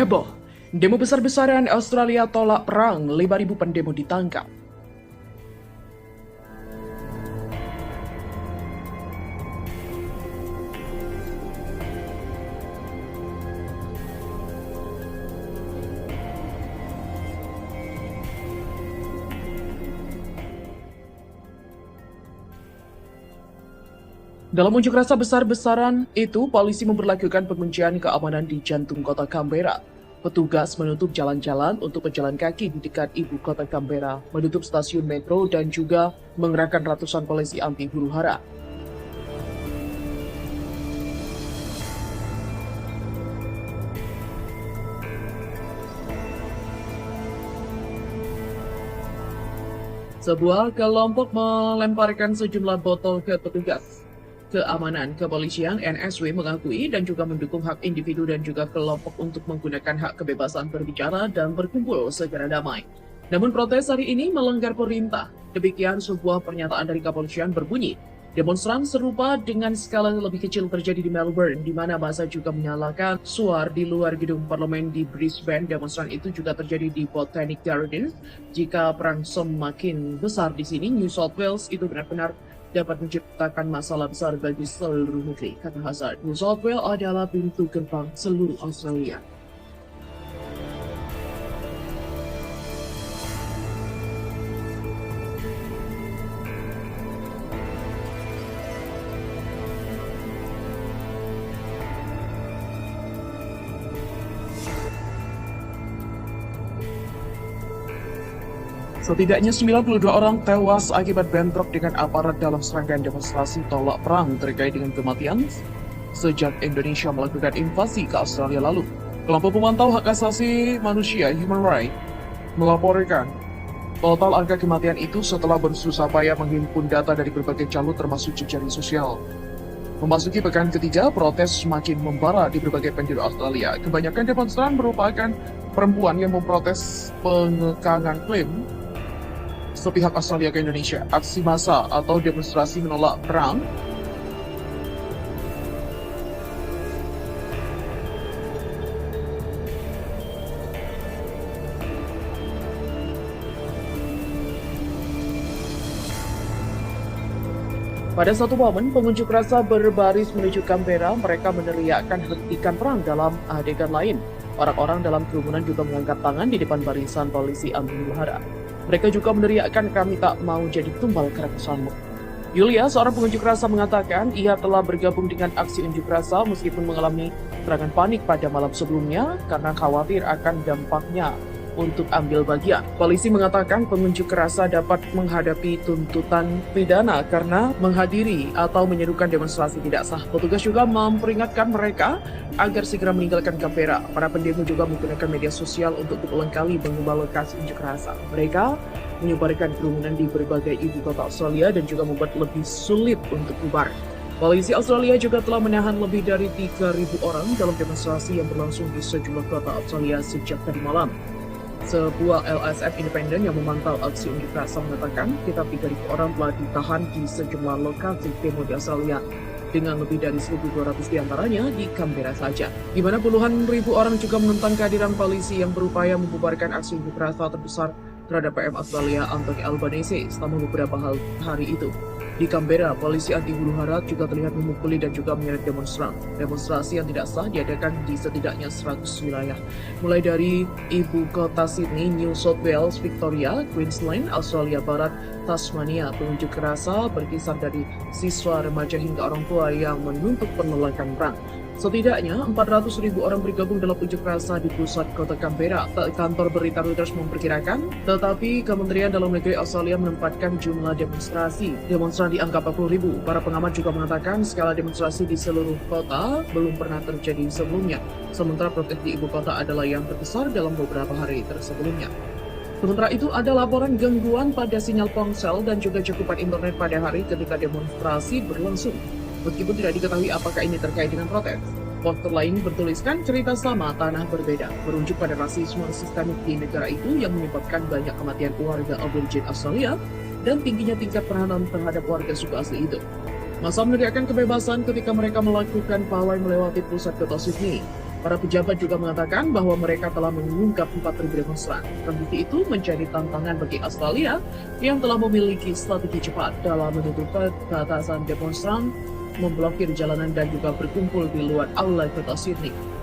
Heboh, demo besar-besaran Australia tolak perang, 5.000 pendemo ditangkap. Dalam unjuk rasa besar-besaran itu, polisi memberlakukan penguncian keamanan di jantung kota Canberra. Petugas menutup jalan-jalan untuk pejalan kaki di dekat ibu kota Canberra, menutup stasiun metro dan juga mengerahkan ratusan polisi anti huru-hara. Sebuah kelompok melemparkan sejumlah botol ke petugas keamanan. Kepolisian NSW mengakui dan juga mendukung hak individu dan juga kelompok untuk menggunakan hak kebebasan berbicara dan berkumpul secara damai. Namun protes hari ini melanggar perintah. Demikian sebuah pernyataan dari kepolisian berbunyi. Demonstran serupa dengan skala lebih kecil terjadi di Melbourne, di mana massa juga menyalakan suar di luar gedung parlemen di Brisbane. Demonstran itu juga terjadi di Botanic Gardens. Jika perang semakin besar di sini, New South Wales itu benar-benar dapat menciptakan masalah besar bagi seluruh negeri, kata Hazard. New South Wales adalah pintu gerbang seluruh Australia. Setidaknya 92 orang tewas akibat bentrok dengan aparat dalam serangkaian demonstrasi tolak perang terkait dengan kematian sejak Indonesia melakukan invasi ke Australia lalu. Kelompok pemantau hak asasi manusia Human Rights melaporkan total angka kematian itu setelah bersusah payah menghimpun data dari berbagai jalur termasuk jejaring sosial. Memasuki pekan ketiga, protes semakin membara di berbagai penjuru Australia. Kebanyakan demonstran merupakan perempuan yang memprotes pengekangan klaim sepihak Australia ke Indonesia. Aksi massa atau demonstrasi menolak perang pada satu momen, pengunjuk rasa berbaris menuju Canberra. Mereka meneriakkan hentikan perang dalam adegan lain. Orang-orang dalam kerumunan juga mengangkat tangan di depan barisan polisi anti huru-hara. Mereka juga meneriakkan, "Kami tak mau jadi tumbal kerakusanmu." Yulia, seorang pengunjuk rasa, mengatakan ia telah bergabung dengan aksi unjuk rasa meskipun mengalami serangan panik pada malam sebelumnya karena khawatir akan dampaknya untuk ambil bagian. Polisi mengatakan pengunjuk rasa dapat menghadapi tuntutan pidana karena menghadiri atau menyerukan demonstrasi tidak sah. Petugas juga memperingatkan mereka agar segera meninggalkan Canberra. Para pendemo juga menggunakan media sosial untuk berulang kali mengubah lokasi unjuk rasa. Mereka menyebarkan kerumunan di berbagai ibu kota Australia dan juga membuat lebih sulit untuk bubar. Polisi Australia juga telah menahan lebih dari 3.000 orang dalam demonstrasi yang berlangsung di sejumlah kota Australia sejak tadi malam. Sebuah LSF independen yang memantau aksi unjuk rasa mengatakan sekitar 3.000 orang telah ditahan di sejumlah lokasi demo di Australia, dengan lebih dari 1.200 diantaranya di Canberra saja, di mana puluhan ribu orang juga menentang kehadiran polisi yang berupaya membubarkan aksi unjuk rasa terbesar terhadap PM Australia Anthony Albanese selama beberapa hari itu. Di Canberra, polisi anti huru-hara juga terlihat memukuli dan juga menyeret demonstran. Demonstrasi yang tidak sah diadakan di setidaknya 100 wilayah, mulai dari ibu kota Sydney, New South Wales, Victoria, Queensland, Australia Barat, Tasmania. Pengunjuk rasa berkisar dari siswa, remaja hingga orang tua yang menuntut penolakan perang. Setidaknya 400.000 orang bergabung dalam unjuk rasa di pusat kota Canberra. Kantor berita Reuters memperkirakan, tetapi Kementerian Dalam Negeri Australia menempatkan jumlah demonstran di angka 40.000. Para pengamat juga mengatakan skala demonstrasi di seluruh kota belum pernah terjadi sebelumnya. Sementara protes di ibu kota adalah yang terbesar dalam beberapa hari tersebelumnya. Sementara itu, ada laporan gangguan pada sinyal ponsel dan juga cakupan internet pada hari ketika demonstrasi berlangsung. Meskipun tidak diketahui apakah ini terkait dengan protes. Poster lain bertuliskan cerita sama, tanah berbeda, merujuk pada rasisme sistemik di negara itu yang menyebabkan banyak kematian warga Aborigin Australia dan tingginya tingkat penahanan terhadap warga suku asli itu. Massa meneriakkan kebebasan ketika mereka melakukan pawai melewati pusat kota Sydney. Para pejabat juga mengatakan bahwa mereka telah mengungkap 4.000 demonstran. Terbukti itu menjadi tantangan bagi Australia yang telah memiliki strategi cepat dalam menutup batasan demonstran, memblokir jalanan dan juga berkumpul di luar aula kota Sydney.